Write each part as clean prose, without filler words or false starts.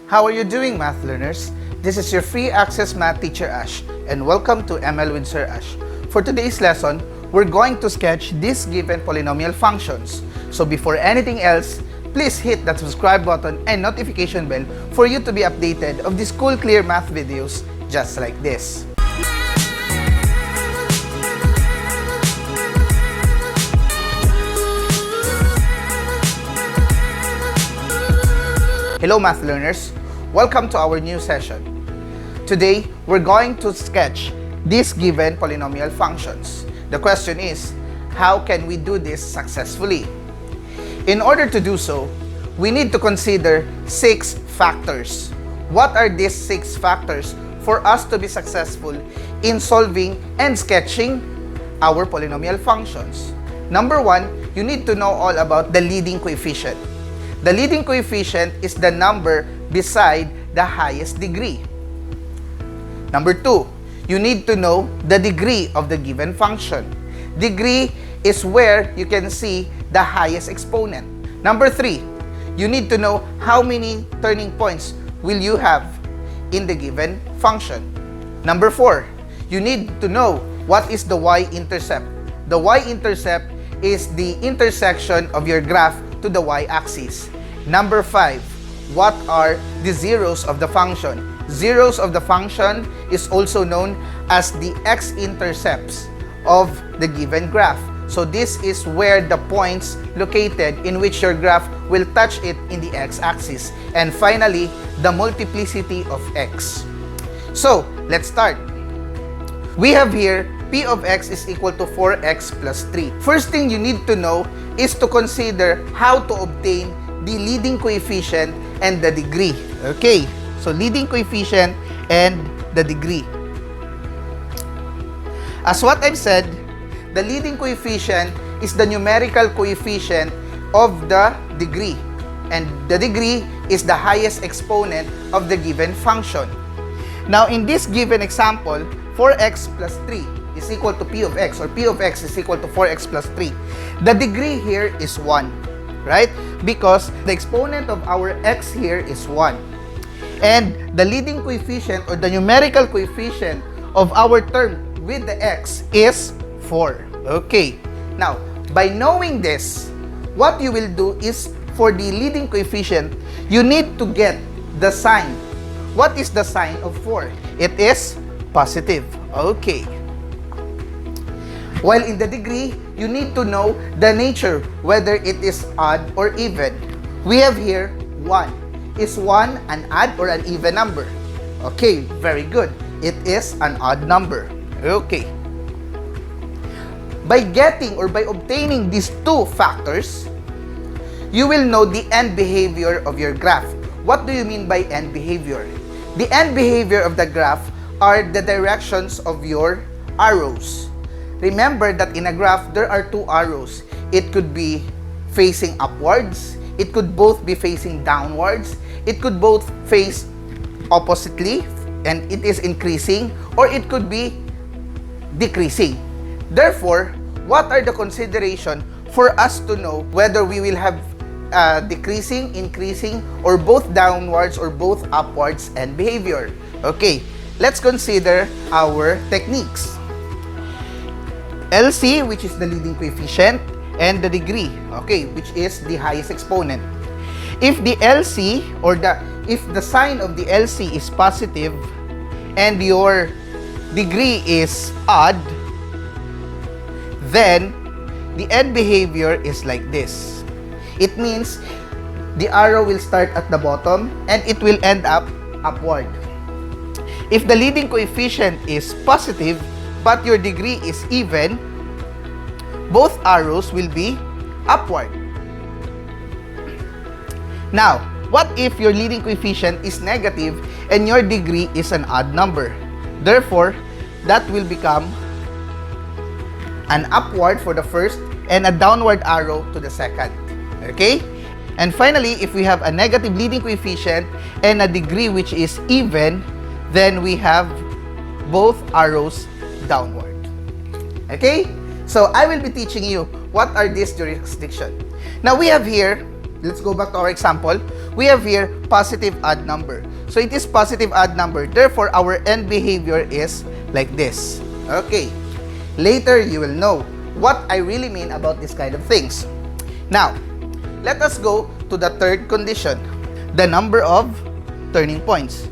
How are you doing, math learners? This is your free access math teacher Ash, and welcome to ML with Sir Ash. For today's lesson, we're going to sketch these given polynomial functions. So before anything else, please hit that subscribe button and notification bell for you to be updated of these cool clear math videos just like this. Hello math learners, welcome to our new session. Today, we're going to sketch these given polynomial functions. The question is, how can we do this successfully? In order to do so, we need to consider 6 factors. What are these 6 factors for us to be successful in solving and sketching our polynomial functions? Number 1, you need to know all about the leading coefficient. The leading coefficient is the number beside the highest degree. Number 2, you need to know the degree of the given function. Degree is where you can see the highest exponent. Number 3, you need to know how many turning points will you have in the given function. Number 4, you need to know what is the Y-intercept. The Y-intercept is the intersection of your graph to the y-axis. Number 5, what are the zeros of the function? Zeros of the function is also known as the X-Intercepts of the given graph. So this is where the points located in which your graph will touch it in the x-axis. And finally, the multiplicity of x. So let's start. We have here P of x is equal to 4x plus 3. First thing you need to know is to consider how to obtain the leading coefficient and the degree. Okay, so leading coefficient and the degree. As what I've said, the leading coefficient is the numerical coefficient of the degree, and the degree is the highest exponent of the given function. Now, in this given example, 4x plus 3 is equal to P of x, or P of x is equal to 4x plus 3. The degree here is 1, right? Because the exponent of our x here is 1. And the leading coefficient, or the numerical coefficient of our term with the x is 4. Okay. Now, by knowing this, what you will do is, for the leading coefficient, you need to get the sign. What is the sign of 4? It is positive. Okay. While in the degree, you need to know the nature, whether it is odd or even. We have here 1. Is 1 an odd or an even number? Okay, very good. It is an odd number. Okay. By getting or by obtaining these 2 factors, you will know the end behavior of your graph. What do you mean by end behavior? The end behavior of the graph are the directions of your arrows. Remember that in a graph, there are 2 arrows. It could be facing upwards. It could both be facing downwards. It could both face oppositely, and it is increasing, or it could be decreasing. Therefore, what are the consideration for us to know whether we will have decreasing, increasing, or both downwards or both upwards end behavior? Okay, let's consider our techniques. LC, which is the leading coefficient, and the degree, okay, which is the highest exponent. If the LC, or if the sign of the LC is positive and your degree is odd, then the end behavior is like this. It means the arrow will start at the bottom and it will end up upward. If the leading coefficient is positive but your degree is even, both arrows will be upward. Now, what if your leading coefficient is negative and your degree is an odd number? Therefore, that will become an upward for the first and a downward arrow to the second. Okay? And finally, if we have a negative leading coefficient and a degree which is even, then we have both arrows downward. Okay? So, I will be teaching you what are these jurisdictions. Now, we have here, let's go back to our example. we have here positive odd number. So it is positive odd number. Therefore, our end behavior is like this. Okay. Later, you will know what I really mean about this kind of things. Now, let us go to the third condition, the number of turning points.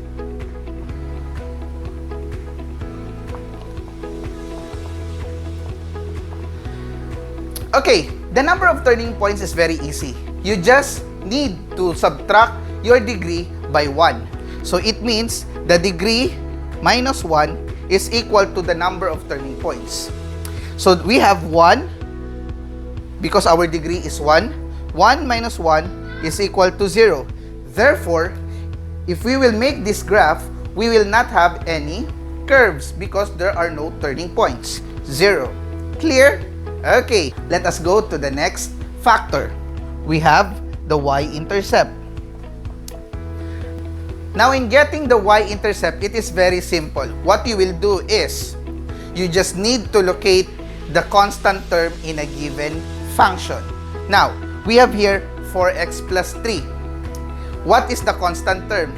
Okay, the number of turning points is very easy. You just need to subtract your degree by 1. So it means the degree minus 1 is equal to the number of turning points. So we have 1, because our degree is 1. 1 minus 1 is equal to 0. Therefore, if we will make this graph, we will not have any curves because there are no turning points. 0. Clear? Okay, let us go to the next factor. We have the Y-intercept. Now, in getting the Y-intercept, it is very simple. What you will do is, you just need to locate the constant term in a given function. Now, we have here 4x plus 3. What is the constant term?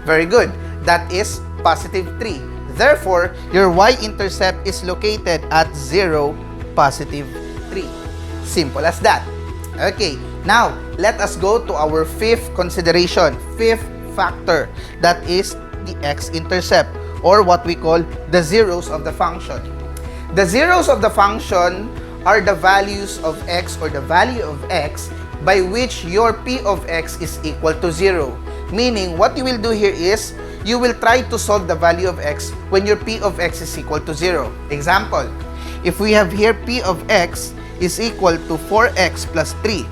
Very good. That is positive 3. Therefore, your Y-intercept is located at 0, positive 3. Simple as that. Okay, now let us go to our fifth consideration, fifth factor, that is the X-intercept, or what we call the zeros of the function. The zeros of the function are the values of x, or the value of x by which your p of x is equal to 0. Meaning, what you will do here is, you will try to solve the value of x when your p of x is equal to 0. Example, if we have here p of x is equal to 4x plus 3,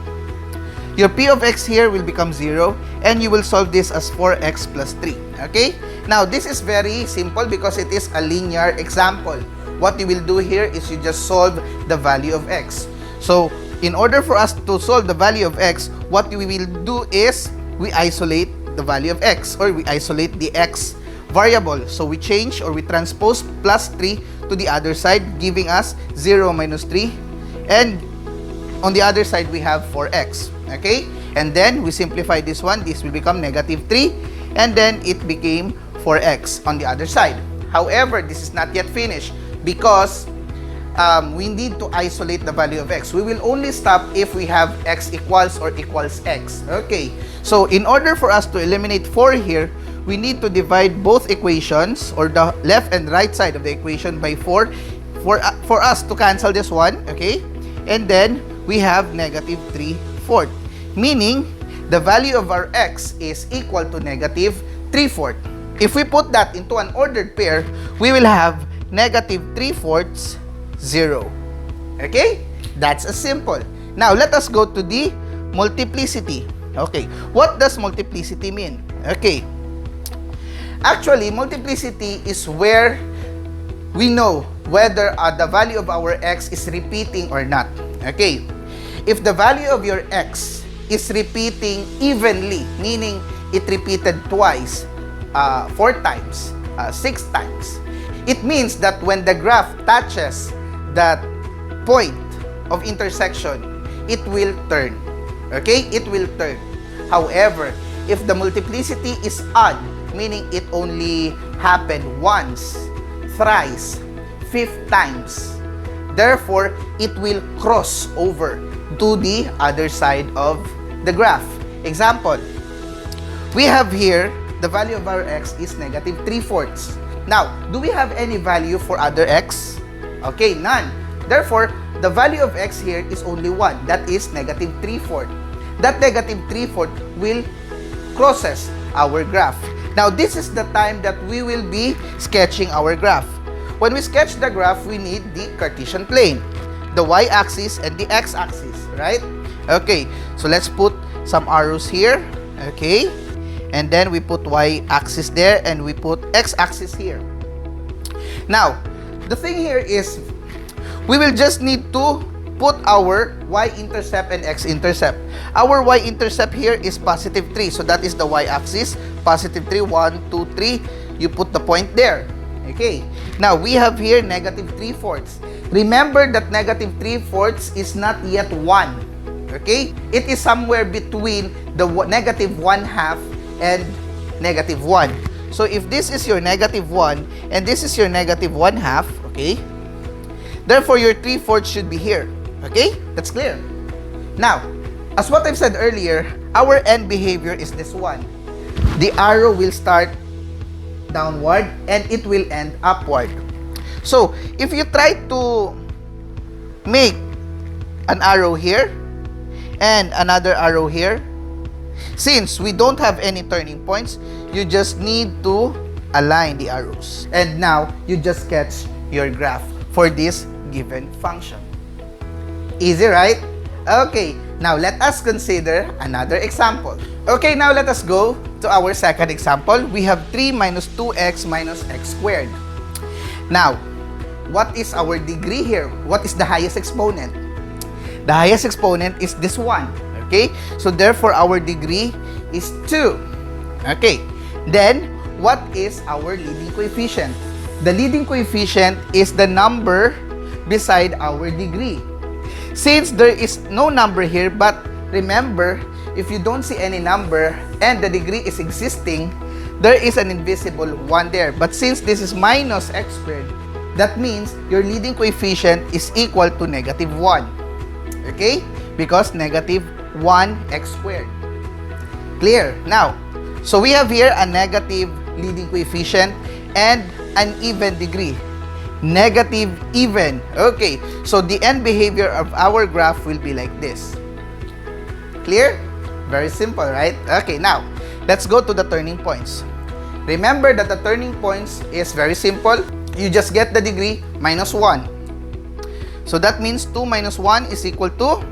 your p of x here will become 0, and you will solve this as 4x plus 3. Okay? Now, this is very simple because it is a linear example. What you will do here is you just solve the value of x. So, in order for us to solve the value of x, what we will do is, we isolate the value of x, or we isolate the x variable. So, we change, or we transpose plus 3 to the other side, giving us 0 minus 3. And on the other side, we have 4x. Okay? And then, we simplify this one. This will become negative 3. And then, it became 4x on the other side. However, this is not yet finished because we need to isolate the value of x. We will only stop if we have x equals or equals x. Okay? So, in order for us to eliminate 4 here, we need to divide both equations, or the left and right side of the equation, by 4 for us to cancel this one. Okay? And then, we have negative 3/4. Meaning, the value of our x is equal to negative 3/4. If we put that into an ordered pair, we will have negative 3/4, 0. Okay? That's as simple. Now, let us go to the multiplicity. Okay. What does multiplicity mean? Okay. Actually, multiplicity is where we know whether the value of our x is repeating or not. Okay. If the value of your x is repeating evenly, meaning it repeated twice, 4 times, 6 times, it means that when the graph touches that point of intersection, it will turn. Okay? It will turn. However, if the multiplicity is odd, meaning it only happened once, thrice, 5th times, therefore, it will cross over to the other side of the graph. Example, we have here, the value of our x is negative 3/4. Now, do we have any value for other x? Okay, none. Therefore, the value of x here is only 1. That is negative 3/4. That negative 3/4 will crosses our graph. Now, this is the time that we will be sketching our graph. When we sketch the graph, we need the Cartesian plane, the y-axis and the x-axis, right? Okay, so let's put some arrows here. Okay, and then we put y-axis there, and we put x-axis here. Now, the thing here is, we will just need to put our y-intercept and x-intercept. Our y-intercept here is positive 3, so that is the y-axis. Positive 3, 1, 2, 3. You put the point there. Okay. Now, we have here negative 3/4. Remember that negative 3/4 is not yet 1. Okay? It is somewhere between the negative 1/2 and negative 1. So if this is your negative 1 and this is your negative 1/2, okay? Therefore, your 3/4 should be here. Okay? That's clear. Now, as what I've said earlier, our end behavior is this one. The arrow will start downward and it will end upward. So, if you try to make an arrow here and another arrow here, since we don't have any turning points, you just need to align the arrows. And now, you just sketch your graph for this given function. Easy, right? Okay, now let us consider another example. Okay, now let us go to our second example. We have 3 minus 2x minus x squared. Now, what is our degree here? What is the highest exponent? The highest exponent is this one. Okay, so therefore our degree is 2. Okay, then what is our leading coefficient? The leading coefficient is the number beside our degree. Since there is no number here, but remember, if you don't see any number and the degree is existing, there is an invisible 1 there. But since this is minus x squared, that means your leading coefficient is equal to negative 1. Okay? Because negative 1x squared. Clear? Now, so we have here a negative leading coefficient and an even degree. Negative even. Okay, so the end behavior of our graph will be like this. Clear? Very simple, right? Okay, now, let's go to the turning points. Remember that the turning points is very simple. You just get the degree minus 1. So that means 2 minus 1 is equal to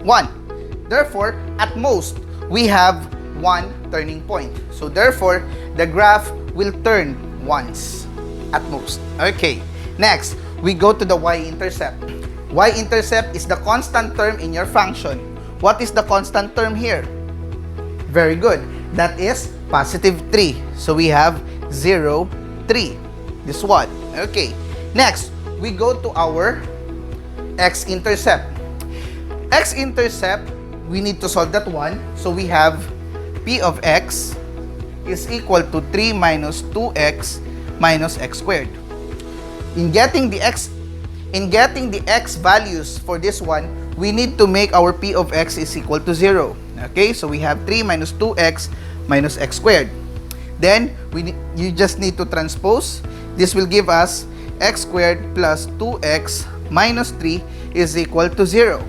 1. Therefore, at most, we have 1 turning point. So therefore, the graph will turn once at most. Okay. Next, we go to the Y-intercept. Y-intercept is the constant term in your function. What is the constant term here? Very good. That is positive 3. So we have 0, 3. This one. Okay. Next, we go to our X-intercept. X-intercept, we need to solve that one. So we have P of X is equal to 3 minus 2x minus x squared. In getting the x values for this one, we need to make our P of X is equal to 0. Okay, so we have 3 minus 2x minus x squared. Then, you just need to transpose. This will give us x squared plus 2x minus 3 is equal to 0.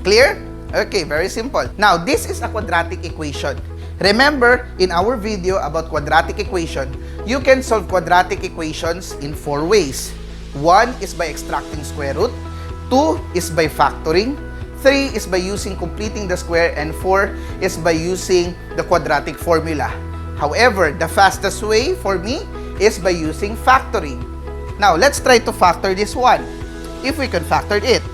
Clear? Okay, very simple. Now, this is a quadratic equation. Remember, in our video about quadratic equation, you can solve quadratic equations in 4 ways. 1 is by extracting square root, 2 is by factoring, 3 is by using completing the square, and 4 is by using the quadratic formula. However, the fastest way for me is by using factoring. Now, let's try to factor this one. If we can factor it.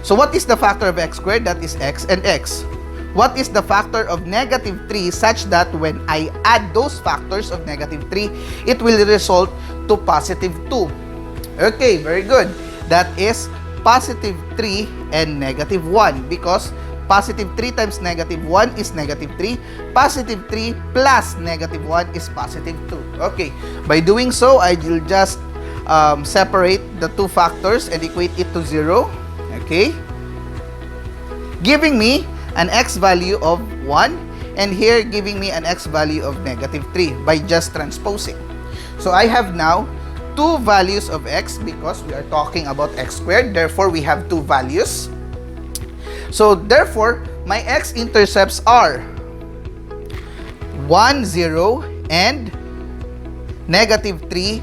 So, what is the factor of x squared? That is x and x. What is the factor of negative 3 such that when I add those factors of negative 3, it will result to positive 2? Okay, very good. That is positive 3 and negative 1 because positive 3 times negative 1 is negative 3. Positive 3 plus negative 1 is positive 2. Okay, by doing so, I will just separate the two factors and equate it to 0. Okay, giving me an x value of 1 and here giving me an x value of negative 3 by just transposing. So I have now two values of x because we are talking about x squared. Therefore, we have two values. So therefore, my x-intercepts are 1, 0 and negative 3,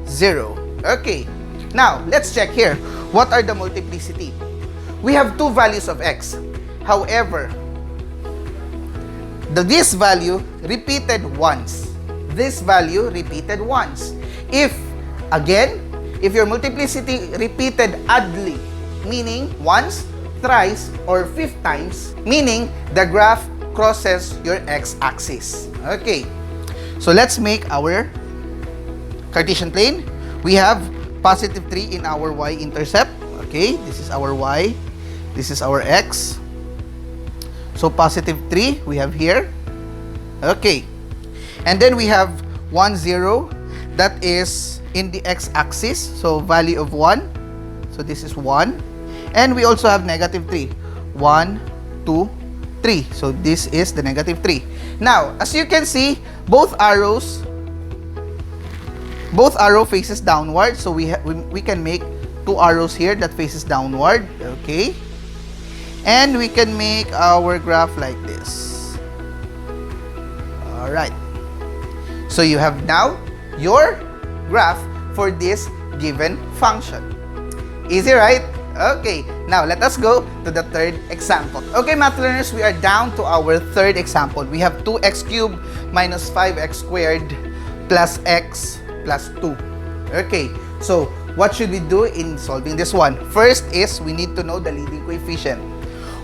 0. Okay, now let's check here. What are the multiplicity? We have two values of x. However, this value repeated once. This value repeated once. If your multiplicity repeated oddly, meaning once, thrice, or 5th times, meaning the graph crosses your x-axis. Okay, so let's make our Cartesian plane. We have positive 3 in our y-intercept. Okay, this is our y, this is our x. So positive 3 we have here. Okay. And then we have 1, 0. That is in the x-axis. So value of 1. So this is 1. And we also have negative 3. 1, 2, 3. So this is the negative 3. Now, as you can see, both arrow faces downward. So we can make two arrows here that faces downward. Okay. And we can make our graph like this. Alright. So you have now your graph for this given function. Easy, right? Okay. Now, let us go to the third example. Okay, math learners, we are down to our third example. We have 2x cubed minus 5x squared plus x plus 2. Okay. So, what should we do in solving this one? First is we need to know the leading coefficient.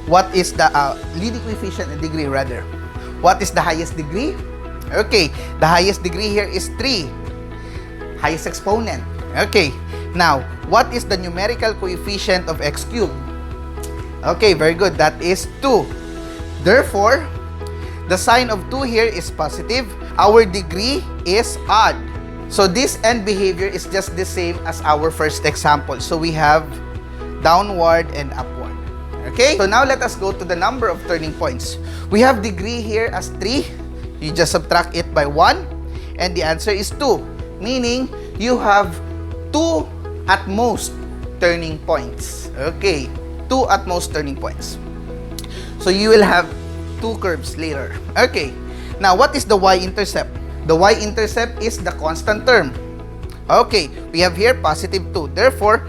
What is the leading coefficient and degree rather? What is the highest degree? Okay, the highest degree here is 3. Highest exponent. Okay, now, what is the numerical coefficient of x cubed? Okay, very good. That is 2. Therefore, the sign of 2 here is positive. Our degree is odd. So, this end behavior is just the same as our first example. So, we have downward and upward. Okay? So, now let us go to the number of turning points. We have degree here as 3. You just subtract it by 1. And the answer is 2. Meaning, you have 2 at most turning points. Okay? 2 at most turning points. So, you will have 2 curves later. Okay? Now, what is the Y-intercept? The Y-intercept is the constant term. Okay, we have here positive 2. Therefore,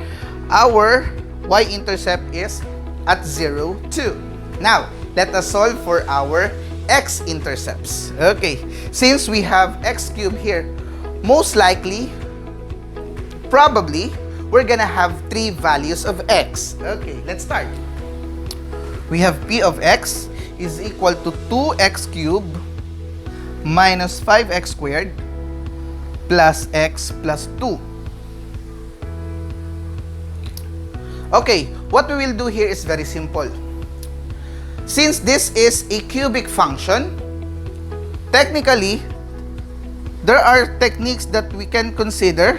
our Y-intercept is at 0, 2. Now, let us solve for our X-intercepts. Okay, since we have x cubed here, most likely, probably, we're gonna have 3 values of x. Okay, let's start. We have P of x is equal to 2x cubed minus 5x squared plus x plus 2. Okay, what we will do here is very simple. Since this is a cubic function, technically, there are techniques that we can consider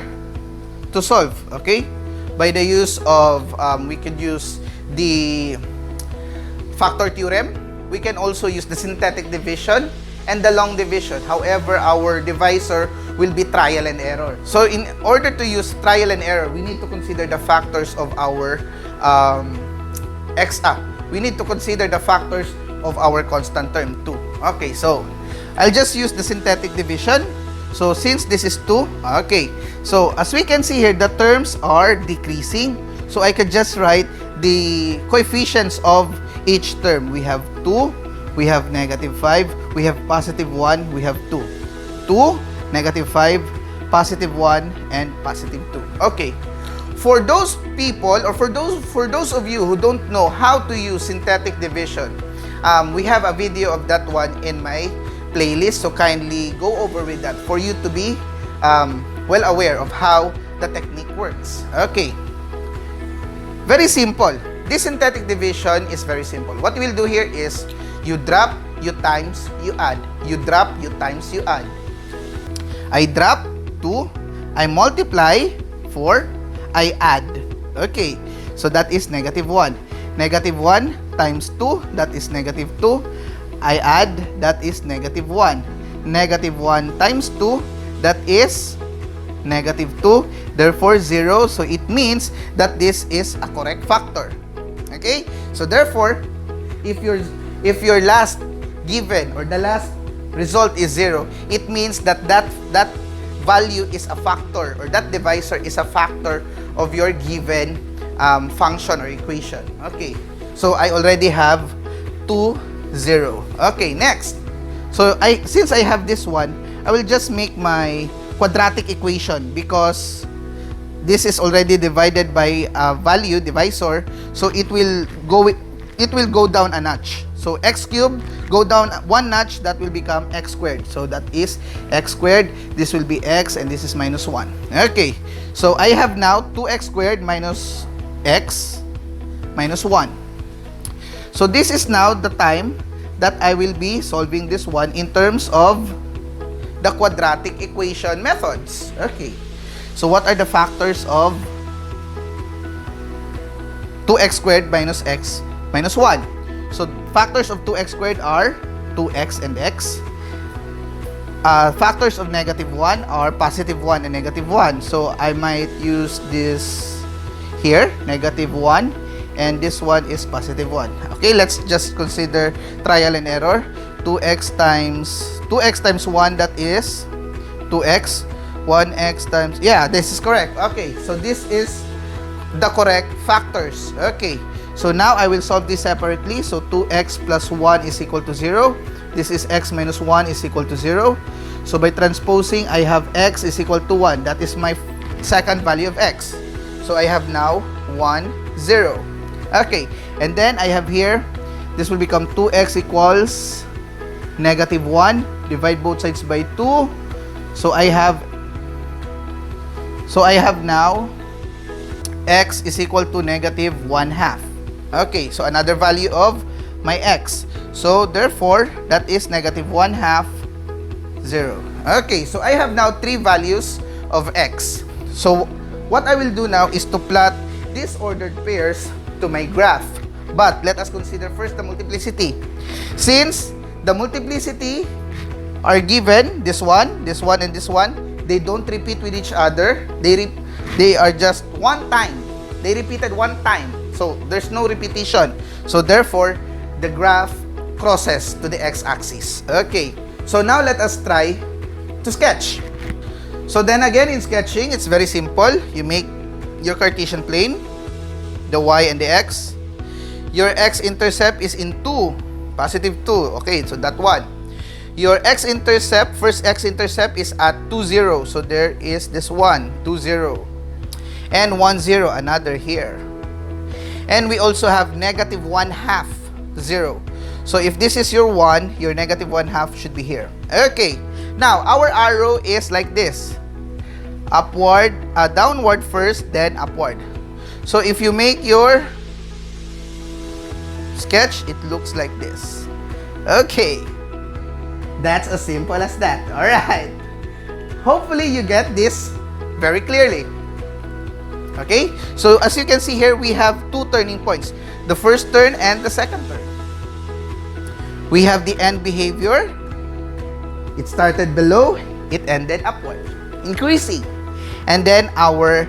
to solve, okay? By the use of, we could use the factor theorem. We can also use the synthetic division and the long division. However, our divisor will be trial and error. So, in order to use trial and error, we need to consider the factors of our we need to consider the factors of our constant term too. Okay, so I'll just use the synthetic division. So, since this is 2, okay. So, as we can see here, the terms are decreasing. So, I could just write the coefficients of each term. We have 2, we have negative 5, we have positive 1, we have 2. 2, negative 5, positive 1, and positive 2. Okay. For those people, or for those of you who don't know how to use synthetic division, we have a video of that one in my playlist. So kindly go over with that for you to be well aware of how the technique works. Okay. Very simple. This synthetic division is very simple. What we'll do here is you drop, you times, you add. You drop, you times, you add. I drop 2, I multiply 4, I add. Okay, so that is negative 1. Negative 1 times 2, that is negative 2. I add, that is negative 1. Negative 1 times 2, that is negative 2. Therefore, 0. So, it means that this is a correct factor. Okay? So, therefore, if your last given or the last result is 0, it means that that value is a factor, or that divisor is a factor of your given function or equation. Okay, so I already have 2, 0. Okay, next. So since I have this one, I will just make my quadratic equation because this is already divided by a value divisor, so it will go down a notch. So x cubed, go down 1 notch, that will become x squared. So that is x squared, this will be x, and this is minus 1. Okay, so I have now 2x squared minus x minus 1. So this is now the time that I will be solving this one in terms of the quadratic equation methods. Okay. So what are the factors of 2x squared minus x minus 1? So factors of 2x squared are 2x and x. Factors of negative 1 are positive 1 and negative 1. So I might use this here, negative 1, and this one is positive 1. Okay, let's just consider trial and error. 2x times 1, that is 2x. 1x times, yeah, this is correct. Okay, so this is the correct factors. Okay, so now I will solve this separately. So 2x plus 1 is equal to 0. This is x minus 1 is equal to 0. So by transposing, I have x is equal to 1. That is my second value of x. So I have now 1, 0. Okay, and then I have here, this will become 2x equals negative 1. Divide both sides by 2. So I have now x is equal to negative 1/2. Okay, so another value of my x. So therefore, that is negative 1/2, 0. Okay, so I have now 3 values of x. So what I will do now is to plot disordered pairs to my graph. But let us consider first the multiplicity. Since the multiplicity are given, this one, and this one, they don't repeat with each other. They are just one time. They repeated one time. So there's no repetition. So therefore, the graph crosses to the x-axis. Okay. So now let us try to sketch. So then again, in sketching, it's very simple. You make your Cartesian plane, the y and the x. Your x-intercept is in 2, positive 2. Okay, so that one. Your x-intercept, first x-intercept is at 2, 0. So there is this one, 2, 0. And 1, 0, another here. And we also have negative 1/2, 0. So if this is your 1, your negative 1/2 should be here. Okay. Now, our arrow is like this. Upward, downward first, then upward. So if you make your sketch, it looks like this. Okay. That's as simple as that. Alright. Hopefully, you get this very clearly. Okay? So, as you can see here, we have 2 turning points. The first turn and the second turn. We have the end behavior. It started below. It ended upward. Increasing. And then, our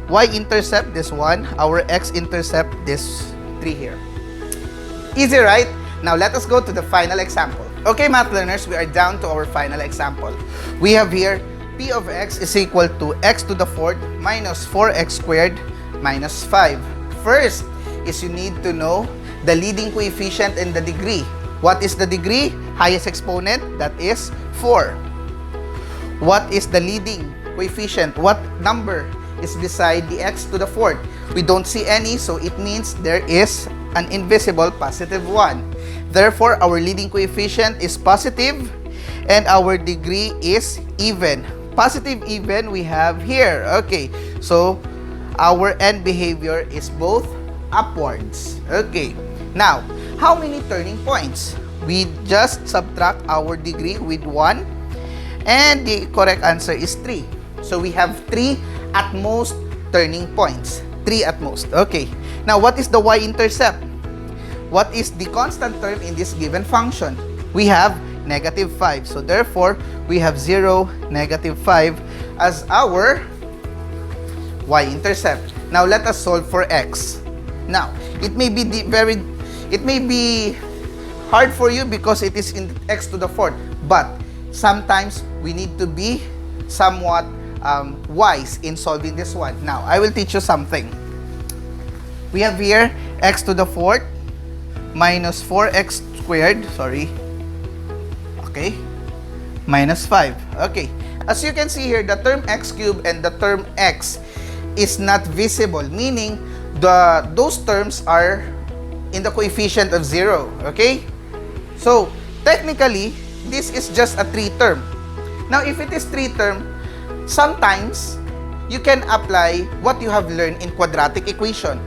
Y-intercept, this one. Our X-intercept, this 3 here. Easy, right? Now, let us go to the final example. Okay, math learners, we are down to our final example. We have here, p of x is equal to x to the 4th minus 4x squared minus 5. First is you need to know the leading coefficient and the degree. What is the degree? Highest exponent, that is 4. What is the leading coefficient? What number is beside the x to the 4th? We don't see any, so it means there is an invisible positive 1. Therefore, our leading coefficient is positive and our degree is even. Positive even we have here. Okay, so our end behavior is both upwards. Okay, now, how many turning points? We just subtract our degree with 1 and the correct answer is 3. So we have 3 at most turning points. 3 at most. Okay, now what is the y-intercept? What is the constant term in this given function? We have negative 5. So therefore, we have 0, negative 5 as our y-intercept. Now let us solve for x. Now, it may be hard for you because it is in x to the 4th. But sometimes we need to be somewhat wise in solving this one. Now, I will teach you something. We have here x to the 4th minus 4x squared, okay, minus 5. Okay, as you can see here, the term x cubed and the term x is not visible, meaning those terms are in the coefficient of 0, okay? So, technically, this is just a 3 term. Now, if it is 3 term, sometimes you can apply what you have learned in quadratic equation,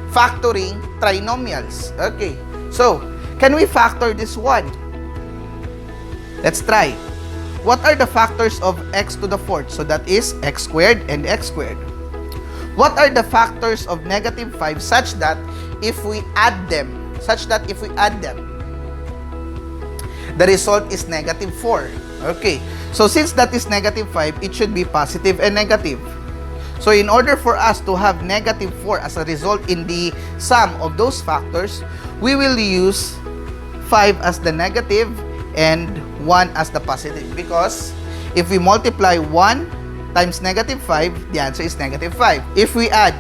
factoring trinomials. Okay, so Can we factor this 1? Let's try. What are the factors of x to the 4th? So that is x squared and x squared. What are the factors of negative 5 such that if we add them, the result is negative 4? Okay. So since that is negative 5, it should be positive and negative. So in order for us to have negative 4 as a result in the sum of those factors, we will use 5 as the negative and 1 as the positive. Because if we multiply 1 times negative 5, the answer is negative 5. If we add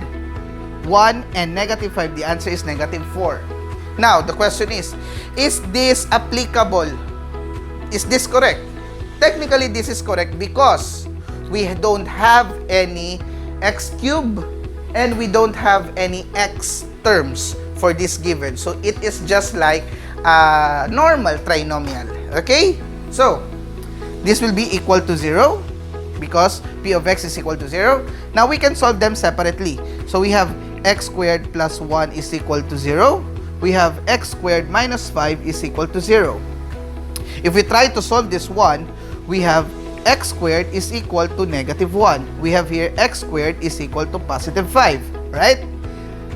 1 and negative 5, the answer is negative 4. Now, the question is this applicable? Is this correct? Technically, this is correct because we don't have any x cube and we don't have any x terms for this given. So, it is just like a normal trinomial. Okay? So, this will be equal to 0 because p of x is equal to 0. Now, we can solve them separately. So, we have x squared plus 1 is equal to 0. We have x squared minus 5 is equal to 0. If we try to solve this one, we have x squared is equal to negative 1. We have here x squared is equal to positive 5. Right?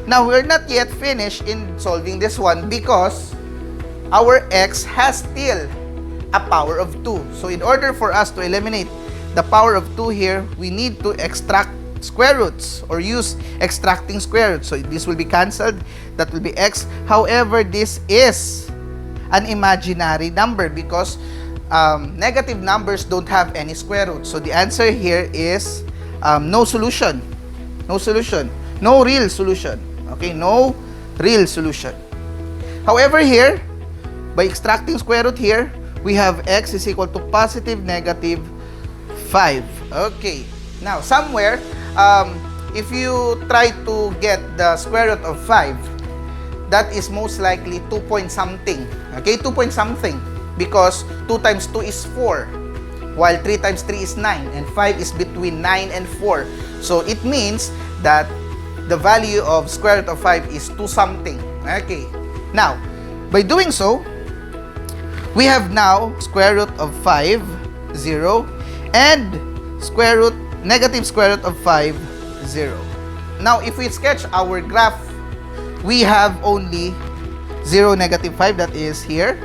Now, we're not yet finished in solving this one because our x has still a power of 2. So, in order for us to eliminate the power of 2 here, we need to extract square roots or use extracting square roots. So, this will be cancelled. That will be x. However, this is an imaginary number because negative numbers don't have any square roots. So, the answer here is no solution. No solution. No real solution. Okay? No real solution. However, here, by extracting square root here, we have x is equal to positive negative 5. Okay. Now, somewhere, if you try to get the square root of 5, that is most likely 2 point something. Okay, 2 point something. Because 2 times 2 is 4, while 3 times 3 is 9, and 5 is between 9 and 4. So, it means that the value of square root of 5 is 2 something. Okay. Now, by doing so, we have now square root of 5, 0, and negative square root of 5, 0. Now, if we sketch our graph, we have only 0, negative 5, that is here.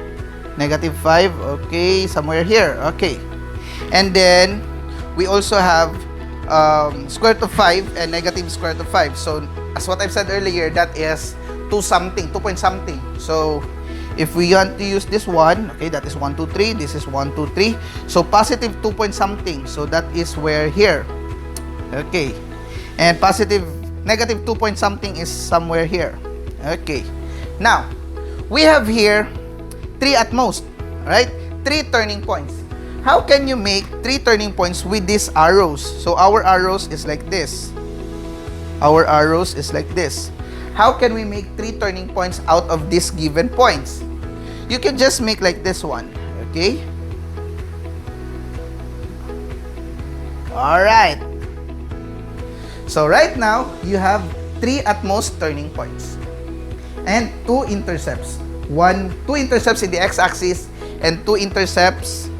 Negative 5, okay, somewhere here, okay. And then, we also have square root of 5 and negative square root of 5. So, as what I've said earlier, that is 2 something, 2 point something. So, if we want to use this one, okay, that is 1, 2, 3. This is 1, 2, 3. So, positive 2 point something. So, that is where here. Okay. And negative 2 point something is somewhere here. Okay. Now, we have here 3 at most. Right? 3 turning points. How can you make 3 turning points with these arrows? So, our arrows is like this. Our arrows is like this. How can we make 3 turning points out of these given points? You can just make like this one. Okay? Alright. So, right now, you have 3 at most turning points. And 2 intercepts. 2 intercepts in the x-axis and 2 intercepts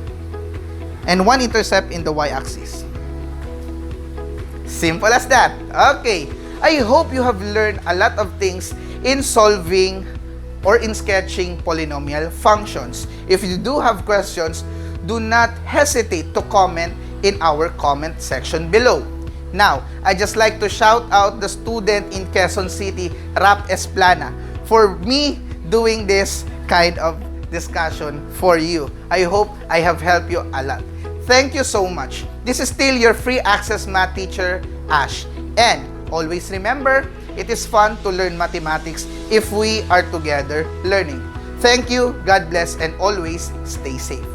and 1 intercept in the y-axis. Simple as that. Okay. I hope you have learned a lot of things in solving or in sketching polynomial functions. If you do have questions, do not hesitate to comment in our comment section below. Now, I just like to shout out the student in Quezon City, Rap Esplana, for me doing this kind of discussion for you. I hope I have helped you a lot. Thank you so much. This is still your free access math teacher, Ash. And always remember, it is fun to learn mathematics if we are together learning. Thank you, God bless, and always stay safe.